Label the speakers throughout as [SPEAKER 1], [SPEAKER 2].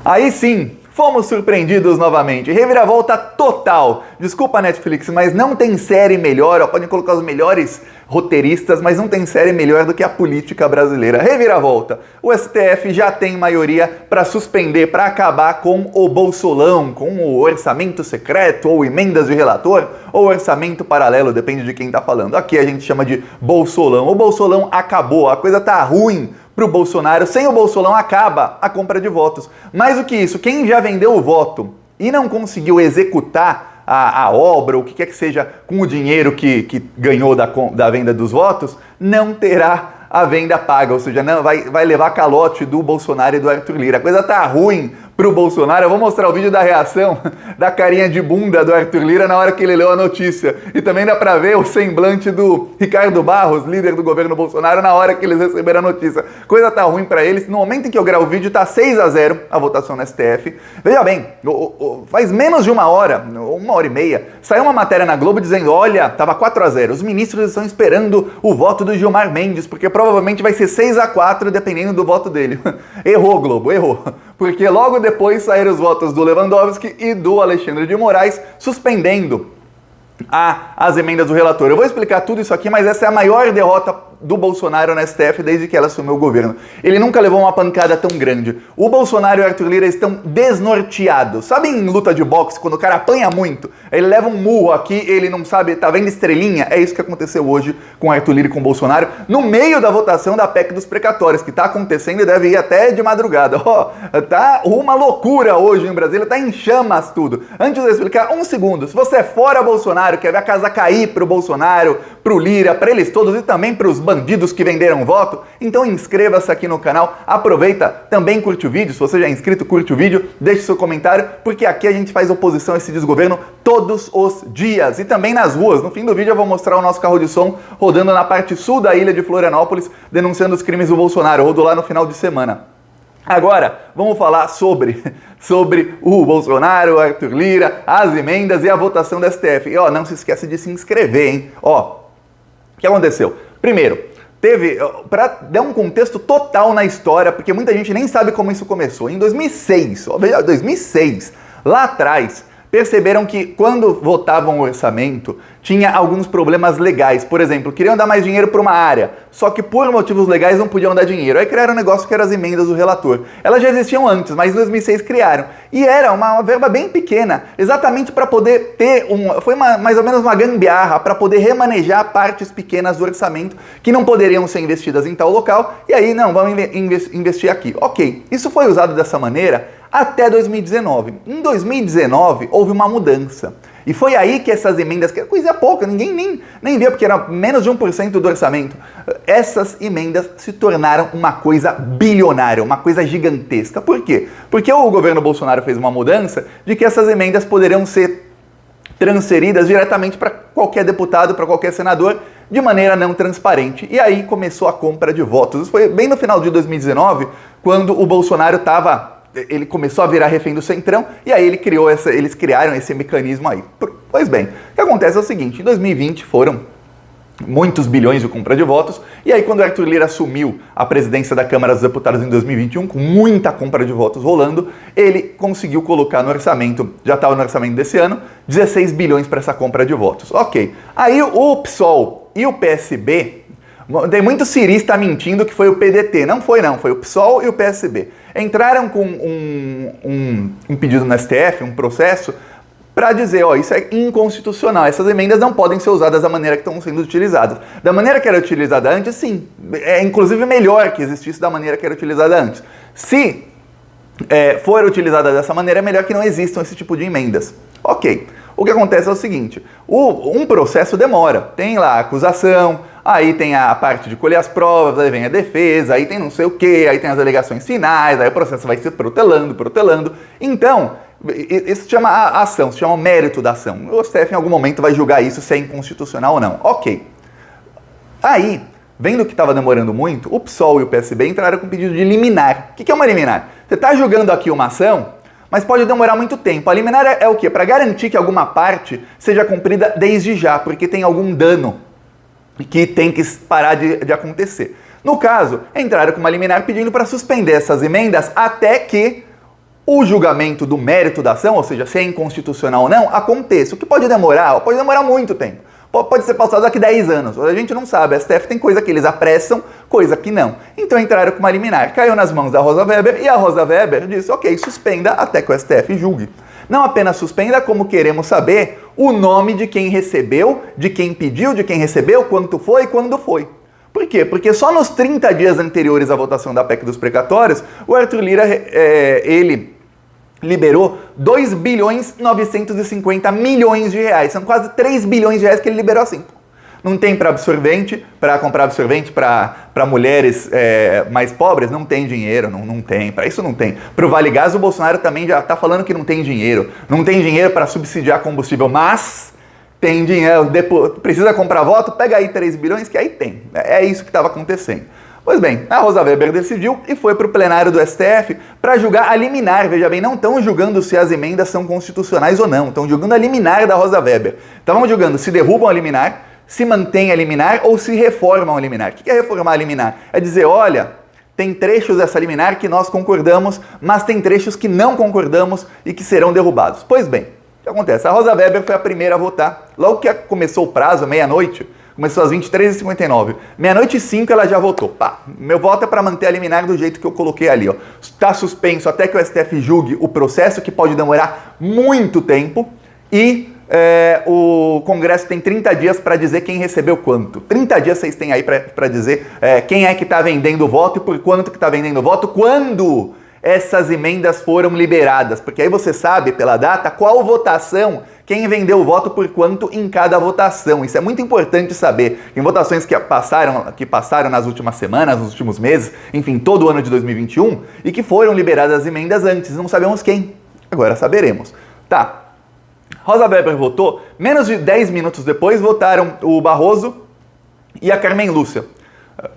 [SPEAKER 1] Aí sim, fomos surpreendidos novamente. Reviravolta total. Desculpa, Netflix, mas não tem série melhor. Ó, podem colocar os melhores roteiristas, mas não tem série melhor do que a política brasileira. Reviravolta. O STF já tem maioria para suspender, para acabar com o Bolsolão, com o orçamento secreto, ou emendas de relator, ou orçamento paralelo, depende de quem tá falando. Aqui a gente chama de Bolsolão. O Bolsolão acabou, a coisa tá ruim para o Bolsonaro. Sem o Bolsolão acaba a compra de votos. Mais do que isso, quem já vendeu o voto e não conseguiu executar a obra, ou o que quer que seja, com o dinheiro que ganhou da venda dos votos, não terá a venda paga, ou seja, não, vai levar calote do Bolsonaro e do Arthur Lira. A coisa tá ruim pro Bolsonaro. Eu vou mostrar o vídeo da reação da carinha de bunda do Arthur Lira na hora que ele leu a notícia. E também dá pra ver o semblante do Ricardo Barros, líder do governo Bolsonaro, na hora que eles receberam a notícia. Coisa tá ruim pra eles. No momento em que eu gravo o vídeo, tá 6-0 a votação no STF. Veja bem, faz menos de uma hora e meia, saiu uma matéria na Globo dizendo, olha, tava 4-0, os ministros estão esperando o voto do Gilmar Mendes, porque provavelmente vai ser 6-4, dependendo do voto dele. Errou, Globo, errou. Porque logo depois saíram os votos do Lewandowski e do Alexandre de Moraes, suspendendo as emendas do relator. Eu vou explicar tudo isso aqui, mas essa é a maior derrota do Bolsonaro no STF desde que ela assumiu o governo. Ele nunca levou uma pancada tão grande. O Bolsonaro e o Arthur Lira estão desnorteados. Sabe em luta de boxe, quando o cara apanha muito, ele leva um murro aqui, ele não sabe, tá vendo estrelinha? É isso que aconteceu hoje com o Arthur Lira e com o Bolsonaro, no meio da votação da PEC dos precatórios, que tá acontecendo e deve ir até de madrugada. Ó, tá uma loucura hoje em Brasília, tá em chamas tudo. Antes de eu explicar, um segundo, se você é fora Bolsonaro, quer ver a casa cair pro Bolsonaro, pro Lira, pra eles todos e também pros bandidos que venderam voto, então inscreva-se aqui no canal, aproveita, também curte o vídeo, se você já é inscrito, curte o vídeo, deixe seu comentário, porque aqui a gente faz oposição a esse desgoverno todos os dias e também nas ruas. No fim do vídeo eu vou mostrar o nosso carro de som rodando na parte sul da ilha de Florianópolis, denunciando os crimes do Bolsonaro, rodou lá no final de semana. Agora, vamos falar sobre o Bolsonaro, o Arthur Lira, as emendas e a votação do STF. E ó, não se esquece de se inscrever, hein? Ó, o que aconteceu? Primeiro, para dar um contexto total na história, porque muita gente nem sabe como isso começou. Em 2006, ó, 2006, lá atrás, perceberam que quando votavam o orçamento, tinha alguns problemas legais. Por exemplo, queriam dar mais dinheiro para uma área, só que por motivos legais não podiam dar dinheiro. Aí criaram um negócio que era as emendas do relator. Elas já existiam antes, mas em 2006 criaram. E era uma verba bem pequena, exatamente para poder ter foi mais ou menos uma gambiarra, para poder remanejar partes pequenas do orçamento que não poderiam ser investidas em tal local, e aí não, vamos investir aqui. Ok, isso foi usado dessa maneira até 2019. Em 2019, houve uma mudança. E foi aí que essas emendas, que é coisa pouca, ninguém nem viu, porque era menos de 1% do orçamento, essas emendas se tornaram uma coisa bilionária, uma coisa gigantesca. Por quê? Porque o governo Bolsonaro fez uma mudança de que essas emendas poderiam ser transferidas diretamente para qualquer deputado, para qualquer senador, de maneira não transparente. E aí começou a compra de votos. Isso foi bem no final de 2019, quando o Bolsonaro ele começou a virar refém do Centrão, e aí eles criaram esse mecanismo aí. Pois bem, o que acontece é o seguinte, em 2020 foram muitos bilhões de compra de votos, e aí quando o Arthur Lira assumiu a presidência da Câmara dos Deputados em 2021, com muita compra de votos rolando, ele conseguiu colocar no orçamento, já estava no orçamento desse ano, 16 bilhões para essa compra de votos. Ok, aí o PSOL e o PSB, tem muito cirista mentindo que foi o PDT, não, foi o PSOL e o PSB. Entraram com um pedido no STF, um processo, para dizer, ó, isso é inconstitucional, essas emendas não podem ser usadas da maneira que estão sendo utilizadas. Da maneira que era utilizada antes, sim, é inclusive melhor que existisse da maneira que era utilizada antes. Se for utilizada dessa maneira, é melhor que não existam esse tipo de emendas. Ok, o que acontece é o seguinte, um processo demora, tem lá a acusação, aí tem a parte de colher as provas, aí vem a defesa, aí tem não sei o que, aí tem as alegações finais, aí o processo vai se protelando. Então, isso se chama ação, se chama mérito da ação. O STF em algum momento vai julgar isso se é inconstitucional ou não. Ok. Aí, vendo que estava demorando muito, o PSOL e o PSB entraram com pedido de liminar. O que é uma liminar? Você está julgando aqui uma ação, mas pode demorar muito tempo. A liminar é o quê? Para garantir que alguma parte seja cumprida desde já, porque tem algum dano que tem que parar de acontecer. No caso, entraram com uma liminar pedindo para suspender essas emendas até que o julgamento do mérito da ação, ou seja, se é inconstitucional ou não, aconteça. O que pode demorar muito tempo. Pode ser passado daqui 10 anos. A gente não sabe. A STF tem coisa que eles apressam, coisa que não. Então entraram com uma liminar. Caiu nas mãos da Rosa Weber e a Rosa Weber disse, ok, suspenda até que o STF julgue. Não apenas suspenda, como queremos saber o nome de quem recebeu, de quem pediu, de quem recebeu, quanto foi e quando foi. Por quê? Porque só nos 30 dias anteriores à votação da PEC dos precatórios, o Arthur Lira, ele liberou 2 bilhões 950 milhões de reais. São quase 3 bilhões de reais que ele liberou assim. Não tem para absorvente, para comprar absorvente para mulheres mais pobres, não tem dinheiro, não tem, para isso não tem. Para o Vale Gás, o Bolsonaro também já está falando que não tem dinheiro para subsidiar combustível, mas tem dinheiro, precisa comprar voto, pega aí 3 bilhões que aí tem. É isso que estava acontecendo. Pois bem, a Rosa Weber decidiu e foi para o plenário do STF para julgar a liminar. Veja bem, não estão julgando se as emendas são constitucionais ou não, estão julgando a liminar da Rosa Weber. Estavam julgando se derrubam a liminar, se mantém a liminar ou se reformam a liminar. O que é reformar a liminar? É dizer, olha, tem trechos dessa liminar que nós concordamos, mas tem trechos que não concordamos e que serão derrubados. Pois bem, o que acontece? A Rosa Weber foi a primeira a votar. Logo que começou o prazo, meia-noite, começou às 23h59. Meia-noite e 5 ela já votou. Pá, meu voto é para manter a liminar do jeito que eu coloquei ali. Está suspenso até que o STF julgue o processo, que pode demorar muito tempo. E o Congresso tem 30 dias para dizer quem recebeu quanto. 30 dias vocês têm aí para dizer quem é que está vendendo o voto e por quanto que está vendendo o voto, quando essas emendas foram liberadas. Porque aí você sabe, pela data, qual votação, quem vendeu o voto por quanto em cada votação. Isso é muito importante saber. Em votações que passaram nas últimas semanas, nos últimos meses, enfim, todo o ano de 2021, e que foram liberadas as emendas antes. Não sabemos quem. Agora saberemos. Tá. Rosa Weber votou. Menos de 10 minutos depois, votaram o Barroso e a Carmen Lúcia.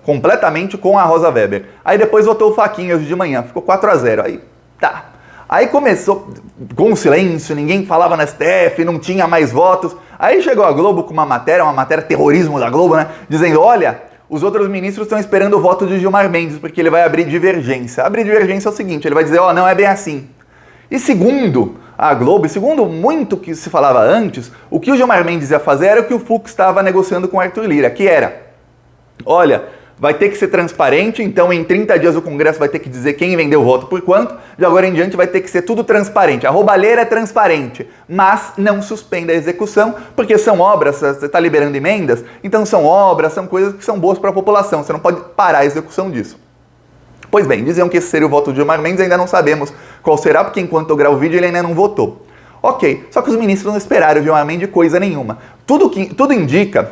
[SPEAKER 1] Completamente com a Rosa Weber. Aí depois votou o Fachin hoje de manhã. Ficou 4-0. Aí, tá. Aí começou com silêncio, ninguém falava na STF, não tinha mais votos. Aí chegou a Globo com uma matéria terrorismo da Globo, né? Dizendo, olha, os outros ministros estão esperando o voto de Gilmar Mendes, porque ele vai abrir divergência. Abrir divergência é o seguinte, ele vai dizer, não é bem assim. E segundo a Globo, e segundo muito que se falava antes, o que o Gilmar Mendes ia fazer era o que o Fux estava negociando com o Arthur Lira, que era, olha, vai ter que ser transparente, então em 30 dias o Congresso vai ter que dizer quem vendeu o voto por quanto, de agora em diante vai ter que ser tudo transparente. A roubalheira é transparente, mas não suspenda a execução, porque são obras, você está liberando emendas, então são obras, são coisas que são boas para a população, você não pode parar a execução disso. Pois bem, diziam que esse seria o voto de Gilmar Mendes, ainda não sabemos qual será, porque enquanto eu gravo o vídeo ele ainda não votou. Ok, só que os ministros não esperaram Gilmar Mendes coisa nenhuma. Tudo indica,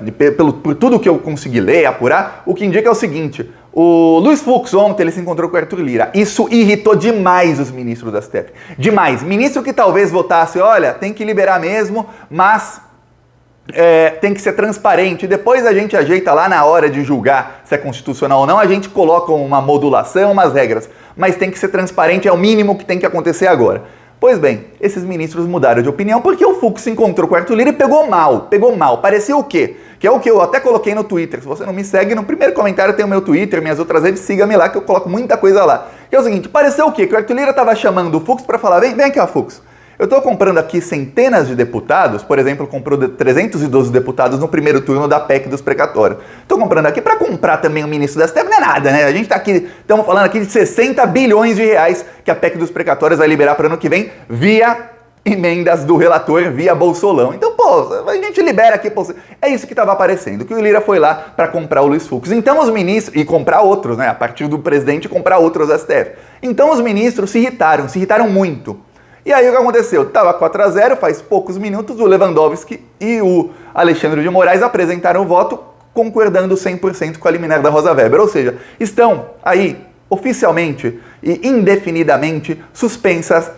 [SPEAKER 1] por tudo que eu consegui ler, apurar, o que indica é o seguinte, o Luiz Fux ontem ele se encontrou com o Arthur Lira. Isso irritou demais os ministros da STF. Demais. Ministro que talvez votasse, olha, tem que liberar mesmo, mas tem que ser transparente. Depois a gente ajeita lá na hora de julgar se é constitucional ou não, a gente coloca uma modulação, umas regras. Mas tem que ser transparente, é o mínimo que tem que acontecer agora. Pois bem, esses ministros mudaram de opinião porque o Fux se encontrou com o Arthur Lira e pegou mal. Parecia o quê? Que é o que eu até coloquei no Twitter. Se você não me segue, no primeiro comentário tem o meu Twitter, minhas outras redes, siga-me lá que eu coloco muita coisa lá. Que é o seguinte, pareceu o quê? Que o Arthur Lira estava chamando o Fux para falar, vem cá, Fux. Eu estou comprando aqui centenas de deputados, por exemplo, comprou 312 deputados no primeiro turno da PEC dos precatórios. Estou comprando aqui para comprar também o ministro da STF, não é nada, né? A gente está aqui, estamos falando aqui de 60 bilhões de reais que a PEC dos precatórios vai liberar para o ano que vem via emendas do relator, via Bolsolão. Então, a gente libera aqui. É isso que estava aparecendo, que o Lira foi lá para comprar o Luiz Fux. Então os ministros, e comprar outros, né? A partir do presidente comprar outros STF. Então os ministros se irritaram muito. E aí o que aconteceu? Estava 4-0, faz poucos minutos, o Lewandowski e o Alexandre de Moraes apresentaram o voto concordando 100% com a liminar da Rosa Weber. Ou seja, estão aí oficialmente e indefinidamente suspensas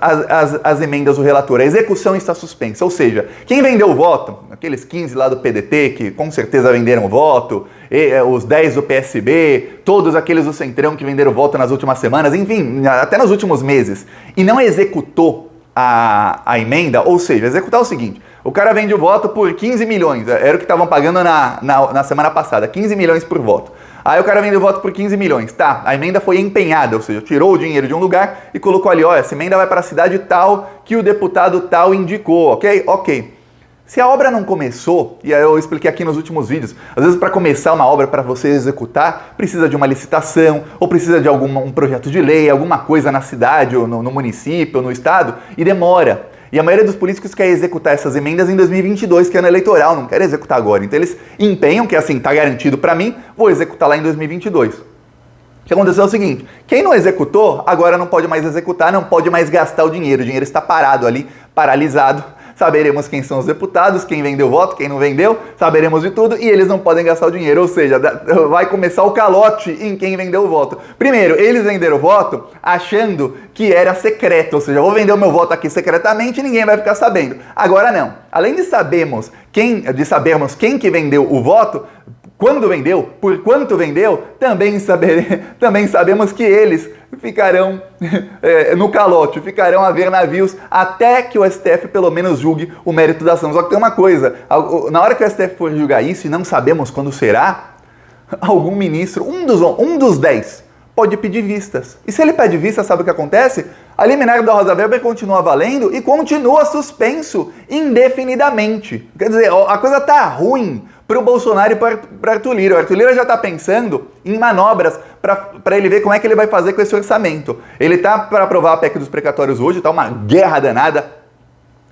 [SPEAKER 1] as emendas do relator. A execução está suspensa. Ou seja, quem vendeu o voto, aqueles 15 lá do PDT que com certeza venderam o voto, os 10 do PSB, todos aqueles do Centrão que venderam o voto nas últimas semanas, enfim, até nos últimos meses, e não executou a emenda, ou seja, executar o seguinte, o cara vende o voto por 15 milhões, era o que estavam pagando na semana passada, 15 milhões por voto. Aí o cara vendeu voto por 15 milhões. Tá, a emenda foi empenhada, ou seja, tirou o dinheiro de um lugar e colocou ali, ó, essa emenda vai para a cidade tal que o deputado tal indicou, ok? Ok. Se a obra não começou, e eu expliquei aqui nos últimos vídeos, às vezes para começar uma obra, para você executar, precisa de uma licitação, ou precisa de um projeto de lei, alguma coisa na cidade, ou no município, ou no estado, e demora. E a maioria dos políticos quer executar essas emendas em 2022, que é ano eleitoral, não quer executar agora. Então eles empenham, que assim, tá garantido para mim, vou executar lá em 2022. O que aconteceu é o seguinte, quem não executou, agora não pode mais executar, não pode mais gastar o dinheiro está parado ali, paralisado. Saberemos quem são os deputados, quem vendeu voto, quem não vendeu, saberemos de tudo e eles não podem gastar o dinheiro, ou seja, vai começar o calote em quem vendeu o voto. Primeiro, eles venderam o voto achando que era secreto, ou seja, eu vou vender o meu voto aqui secretamente e ninguém vai ficar sabendo. Agora não. Além de sabermos quem que vendeu o voto, quando vendeu, por quanto vendeu, também sabemos que eles ficarão no calote, ficarão a ver navios até que o STF pelo menos julgue o mérito da ação. Só que tem uma coisa, na hora que o STF for julgar isso, e não sabemos quando será, algum ministro, um dos 10, pode pedir vistas. E se ele pede vista, sabe o que acontece? A liminar da Rosa Weber continua valendo e continua suspenso indefinidamente. Quer dizer, a coisa tá ruim para o Bolsonaro e para Arthur Lira. O Arthur Lira já está pensando em manobras para ele ver como é que ele vai fazer com esse orçamento. Ele está para aprovar a PEC dos precatórios hoje, está uma guerra danada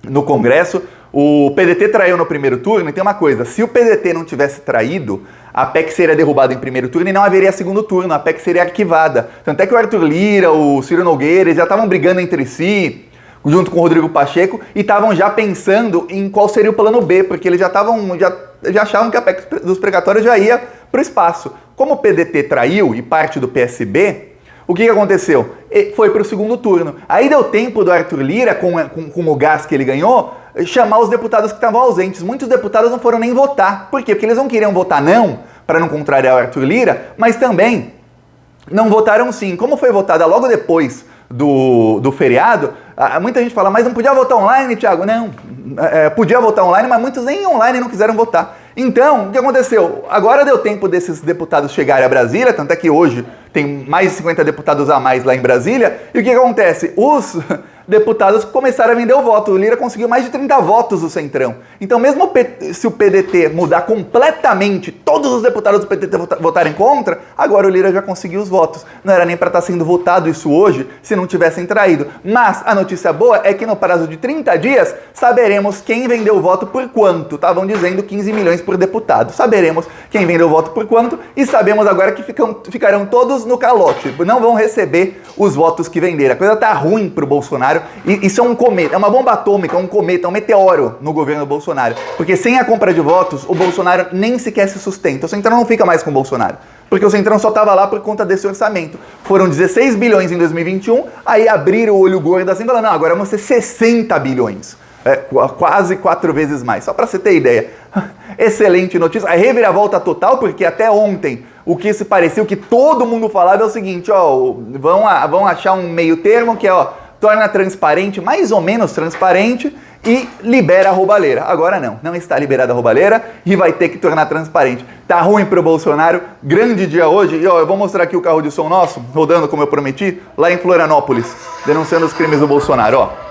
[SPEAKER 1] no Congresso. O PDT traiu no primeiro turno, e tem uma coisa, se o PDT não tivesse traído, a PEC seria derrubada em primeiro turno e não haveria segundo turno, a PEC seria arquivada. Tanto é que o Arthur Lira, o Ciro Nogueira, eles já estavam brigando entre si, junto com o Rodrigo Pacheco, e estavam já pensando em qual seria o plano B, porque eles já achavam que a PEC dos precatórios já ia para o espaço. Como o PDT traiu e parte do PSB, o que aconteceu? Foi para o segundo turno. Aí deu tempo do Arthur Lira, com o gás que ele ganhou, chamar os deputados que estavam ausentes. Muitos deputados não foram nem votar. Por quê? Porque eles não queriam votar não, para não contrariar o Arthur Lira, mas também não votaram sim. Como foi votada logo depois do feriado, muita gente fala, mas não podia votar online, Thiago? Não, podia votar online, mas muitos nem online não quiseram votar. Então, o que aconteceu? Agora deu tempo desses deputados chegarem a Brasília, tanto é que hoje tem mais de 50 deputados a mais lá em Brasília, e o que acontece? Os deputados começaram a vender o voto. O Lira conseguiu mais de 30 votos do Centrão. Então, mesmo se o PDT mudar completamente, todos os deputados do PDT votarem contra, agora o Lira já conseguiu os votos. Não era nem para estar sendo votado isso hoje, se não tivessem traído. Mas a notícia boa é que no prazo de 30 dias, saberemos quem vendeu o voto por quanto. Estavam dizendo 15 milhões por deputado. Saberemos quem vendeu o voto por quanto e sabemos agora que ficarão todos no calote. Não vão receber os votos que venderam. A coisa tá ruim pro Bolsonaro. E isso é um cometa, é uma bomba atômica, um cometa, um meteoro no governo Bolsonaro. Porque sem a compra de votos, o Bolsonaro nem sequer se sustenta. O Centrão não fica mais com o Bolsonaro. Porque o Centrão só estava lá por conta desse orçamento. Foram 16 bilhões em 2021, aí abriram o olho gordo assim e falaram, não, agora vão ser 60 bilhões. Quase 4 vezes mais. Só para você ter ideia. Excelente notícia. A reviravolta total, porque até ontem o que se parecia, o que todo mundo falava é o seguinte, ó, vão achar um meio termo que é, ó, torna transparente, mais ou menos transparente, e libera a roubalheira. Agora não está liberada a roubalheira e vai ter que tornar transparente. Tá ruim pro Bolsonaro, grande dia hoje, e ó, eu vou mostrar aqui o carro de som nosso, rodando como eu prometi, lá em Florianópolis, denunciando os crimes do Bolsonaro, ó.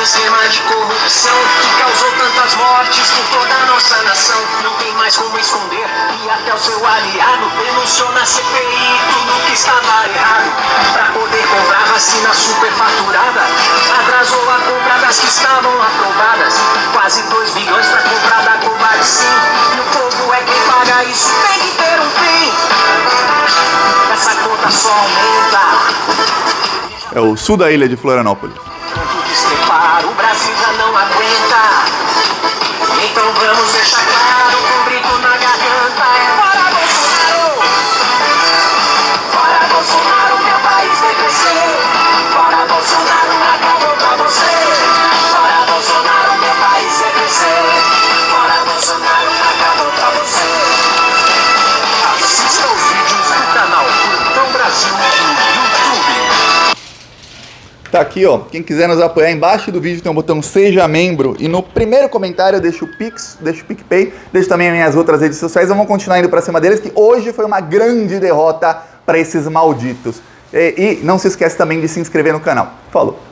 [SPEAKER 2] Esquema de corrupção que causou tantas mortes por toda a nossa nação. Não tem mais como esconder e até o seu aliado denunciou na CPI tudo que estava errado. Pra poder comprar vacina superfaturada, atrasou a compra das que estavam aprovadas. Quase 2 bilhões pra comprar da Covaxin. E o povo é quem paga isso, tem que ter um fim. Essa conta só aumenta.
[SPEAKER 1] É o sul da ilha de Florianópolis.
[SPEAKER 2] O Brasil já não aguenta. Então vamos deixar claro, com um grito na garganta, fora Bolsonaro! Fora Bolsonaro, meu país vai crescer. Fora Bolsonaro, acabou pra você. Fora Bolsonaro, meu país vai crescer. Fora Bolsonaro, acabou pra você. Assista os vídeos do canal Plantão Brasil no YouTube.
[SPEAKER 1] tá aqui, ó. Quem quiser nos apoiar, embaixo do vídeo tem um botão Seja Membro. E no primeiro comentário eu deixo o Pix, deixo o PicPay, deixo também as minhas outras redes sociais. Vamos continuar indo pra cima deles, que hoje foi uma grande derrota para esses malditos. E não se esquece também de se inscrever no canal. Falou!